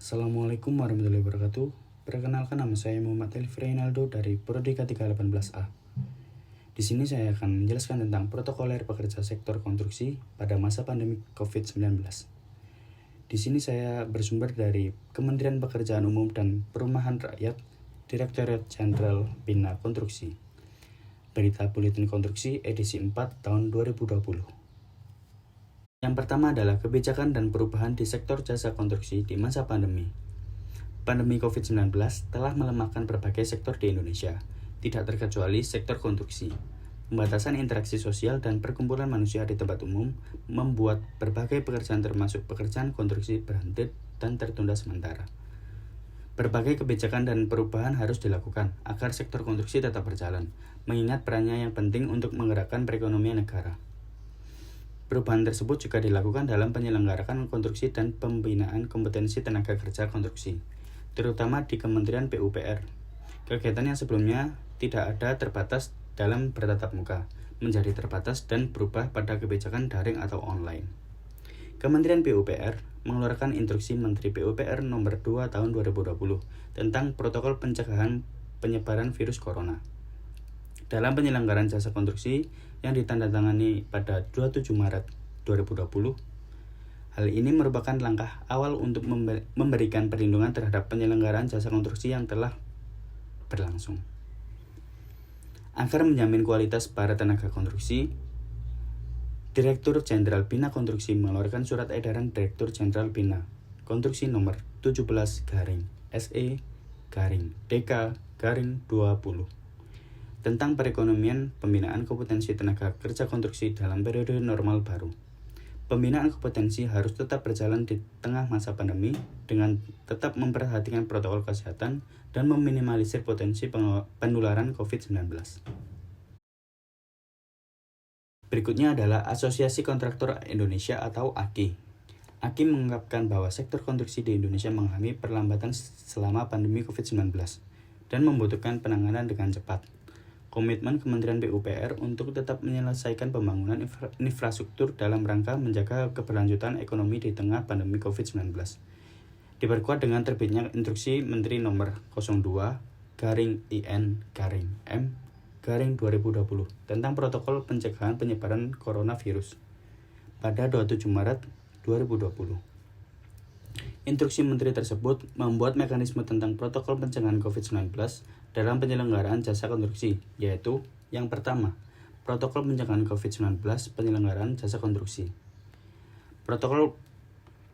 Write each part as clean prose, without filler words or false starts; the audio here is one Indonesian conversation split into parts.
Assalamualaikum warahmatullahi wabarakatuh. Perkenalkan, nama saya Muhammad Elif Reynaldo dari Prodi K318A. Di sini saya akan menjelaskan tentang protokoler pekerja sektor konstruksi pada masa pandemi COVID-19. Di sini saya bersumber dari Kementerian Pekerjaan Umum dan Perumahan Rakyat, Direktorat Jenderal Bina Konstruksi. Berita Buletin Konstruksi edisi 4 tahun 2020. Yang pertama adalah kebijakan dan perubahan di sektor jasa konstruksi di masa pandemi. Pandemi COVID-19 telah melemahkan berbagai sektor di Indonesia, tidak terkecuali sektor konstruksi. Pembatasan interaksi sosial dan perkumpulan manusia di tempat umum membuat berbagai pekerjaan termasuk pekerjaan konstruksi berhenti dan tertunda sementara. Berbagai kebijakan dan perubahan harus dilakukan agar sektor konstruksi tetap berjalan, mengingat perannya yang penting untuk menggerakkan perekonomian negara. Perubahan tersebut juga dilakukan dalam penyelenggarakan konstruksi dan pembinaan kompetensi tenaga kerja konstruksi, terutama di Kementerian PUPR. Kegiatan yang sebelumnya tidak ada terbatas dalam bertatap muka, menjadi terbatas dan berubah pada kebijakan daring atau online. Kementerian PUPR mengeluarkan instruksi Menteri PUPR nomor 2 tahun 2020 tentang protokol pencegahan penyebaran virus corona. Dalam penyelenggaraan jasa konstruksi yang ditandatangani pada 27 Maret 2020, hal ini merupakan langkah awal untuk memberikan perlindungan terhadap penyelenggaraan jasa konstruksi yang telah berlangsung. Agar menjamin kualitas para tenaga konstruksi, Direktur Jenderal Bina Konstruksi mengeluarkan surat edaran Direktur Jenderal Bina Konstruksi nomor 17/SE/DK/20 tentang perekonomian pembinaan kompetensi tenaga kerja konstruksi dalam periode normal baru. Pembinaan kompetensi harus tetap berjalan di tengah masa pandemi dengan tetap memperhatikan protokol kesehatan dan meminimalisir potensi penularan COVID-19. Berikutnya adalah Asosiasi Kontraktor Indonesia atau AKI. AKI mengungkapkan bahwa sektor konstruksi di Indonesia mengalami perlambatan selama pandemi COVID-19 dan membutuhkan penanganan dengan cepat. Komitmen Kementerian PUPR untuk tetap menyelesaikan pembangunan infrastruktur dalam rangka menjaga keberlanjutan ekonomi di tengah pandemi COVID-19. Diperkuat dengan terbitnya Instruksi Menteri Nomor 02/IN/M/2020 tentang protokol pencegahan penyebaran coronavirus pada 27 Maret 2020. Instruksi Menteri tersebut membuat mekanisme tentang protokol pencegahan COVID-19 dalam penyelenggaraan jasa konstruksi, yaitu yang pertama, protokol pencegahan COVID-19 penyelenggaraan jasa konstruksi. Protokol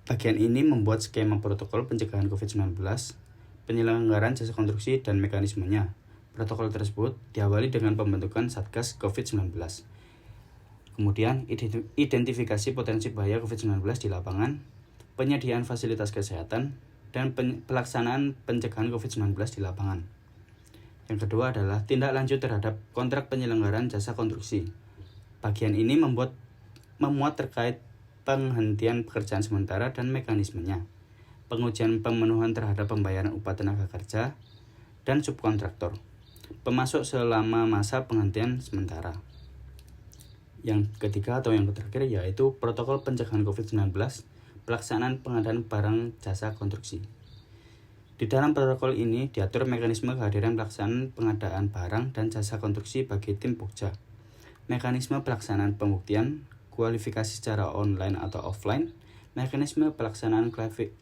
bagian ini membuat skema protokol pencegahan COVID-19, penyelenggaraan jasa konstruksi dan mekanismenya. Protokol tersebut diawali dengan pembentukan Satgas COVID-19. Kemudian, identifikasi potensi bahaya COVID-19 di lapangan, penyediaan fasilitas kesehatan, dan pelaksanaan pencegahan COVID-19 di lapangan. Yang kedua adalah tindak lanjut terhadap kontrak penyelenggaraan jasa konstruksi. Bagian ini memuat terkait penghentian pekerjaan sementara dan mekanismenya, pengujian pemenuhan terhadap pembayaran upah tenaga kerja, dan subkontraktor, pemasok selama masa penghentian sementara. Yang ketiga atau yang terakhir yaitu protokol pencegahan COVID-19, pelaksanaan pengadaan barang jasa konstruksi. Di dalam protokol ini diatur mekanisme kehadiran pelaksanaan pengadaan barang dan jasa konstruksi bagi tim Pokja, mekanisme pelaksanaan pembuktian, kualifikasi secara online atau offline, mekanisme pelaksanaan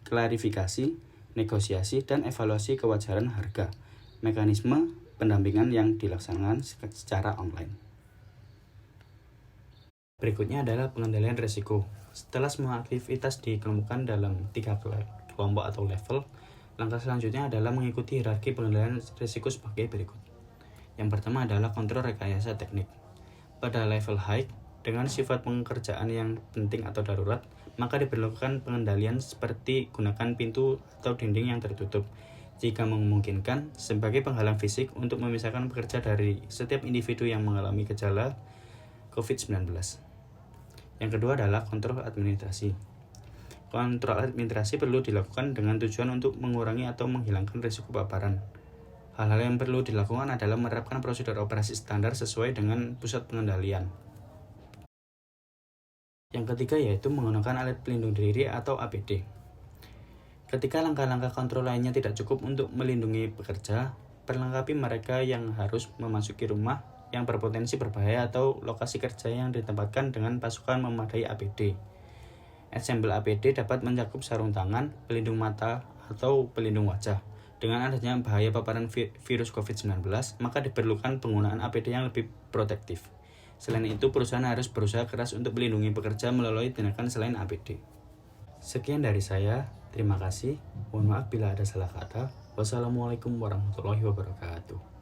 klarifikasi, negosiasi, dan evaluasi kewajaran harga, mekanisme pendampingan yang dilaksanakan secara online. Berikutnya adalah pengendalian risiko. Setelah semua aktivitas dikelompokkan dalam 3 kelompok atau level, langkah selanjutnya adalah mengikuti hierarki pengendalian risiko sebagai berikut. Yang pertama adalah kontrol rekayasa teknik. Pada level high, dengan sifat pekerjaan yang penting atau darurat, maka diperlukan pengendalian seperti gunakan pintu atau dinding yang tertutup, jika memungkinkan, sebagai penghalang fisik untuk memisahkan pekerja dari setiap individu yang mengalami gejala COVID-19. Yang kedua adalah kontrol administrasi. Kontrol administrasi perlu dilakukan dengan tujuan untuk mengurangi atau menghilangkan risiko paparan. Hal-hal yang perlu dilakukan adalah menerapkan prosedur operasi standar sesuai dengan pusat pengendalian. Yang ketiga yaitu menggunakan alat pelindung diri atau APD. Ketika langkah-langkah kontrol lainnya tidak cukup untuk melindungi pekerja, perlengkapi mereka yang harus memasuki rumah yang berpotensi berbahaya atau lokasi kerja yang ditempatkan dengan pasukan memadai APD. Ensembel APD dapat mencakup sarung tangan, pelindung mata, atau pelindung wajah. Dengan adanya bahaya paparan virus COVID-19, maka diperlukan penggunaan APD yang lebih protektif. Selain itu, perusahaan harus berusaha keras untuk melindungi pekerja melalui tindakan selain APD. Sekian dari saya. Terima kasih. Mohon maaf bila ada salah kata. Wassalamualaikum warahmatullahi wabarakatuh.